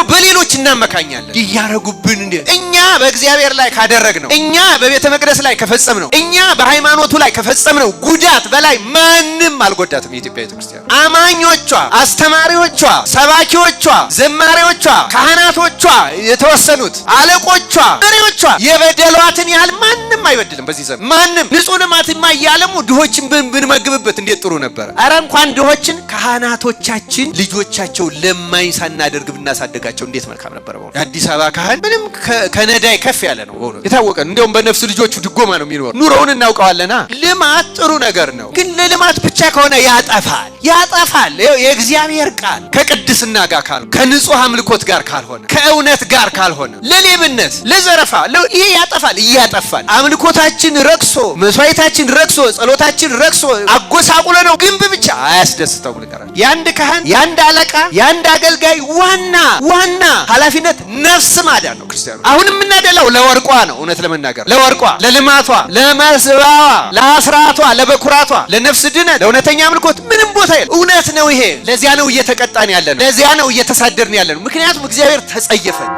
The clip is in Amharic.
በሌሎች እናመካኛለን። ይያረጉብን እንዴ እኛ በእግዚአብሔር ላይ ካደረግነው እኛ በቤተ መቅደስ ላይ ከፈጸምነው እኛ በሃይማኖቱ ላይ ከፈጸምነው ጉዳት በላይ ማንም አልጎዳትም። የኢትዮጵያ ቤተክርስቲያን አማኞቿ፣ አስተማሪዎቿ፣ ሰባኪዎቿ፣ ዘማሪዎቿ፣ ካህናቶቿ፣ የተወሰኑት አለቆቿ፣ መሪዎቿ የበደሏትን ያህል ማንም አይበድልም። በዚህ ዘመን ማንም ንጹህ ልማትማ እያለሙ ድሆችን ብንመግብበት እንዴት ጥሩ ነበር። አረ እንኳን ድሆችን ካህናቶቻችን ልጆቻቸው ለማኝ ሳናደርግ ብናሳደጋቸው እንዴት መልካም ነበር። የአዲስ አበባ ካህን ምንም ከነዳይ ከፍ ያለ ነው ሆኖ የታወቀ ነው። እንደውም በነፍስ ልጆቹ ድጎማ ነው የሚኖር። ኑሮውን እናውቀዋለና ልማት ጥሩ ነገር ነው፣ ግን ለልማት ብቻ ከሆነ ያጠፋል። የእግዚአብሔር ቃል ከቅድስና ጋር ካልሆነ፣ ከንጹህ አምልኮት ጋር ካልሆነ፣ ከእውነት ጋር ካልሆነ፣ ለሌብነት፣ ለዘረፋ ይሄ ያጠፋል፣ እያጠፋል። አምልኮታችን ረክሶ፣ መስዋዕታችን ረክሶ፣ ጸሎታችን ረክሶ አጎሳቁለ ነው ግንብ ብቻ አያስደስተው ነገር። ያንድ ካህን፣ ያንድ አለቃ፣ ያንድ አገልጋይ ዋና ኃላፊነት ነፍስ ማዳን ነው። ክርስቲያኑ አሁን የምናደላው ለወርቋ ነው። እውነት ለመናገር ለወርቋ፣ ለልማቷ፣ ለመስባዋ፣ ለአስራቷ፣ ለበኩራቷ፣ ለነፍስ ድነት፣ ለእውነተኛ አምልኮት ምንም ቦታ የለም። እውነት ነው ይሄ። ለዚያ ነው እየተቀጣን ያለነው፣ ለዚያ ነው እየተሳደርን ያለነው። ምክንያቱም እግዚአብሔር ተጸየፈን።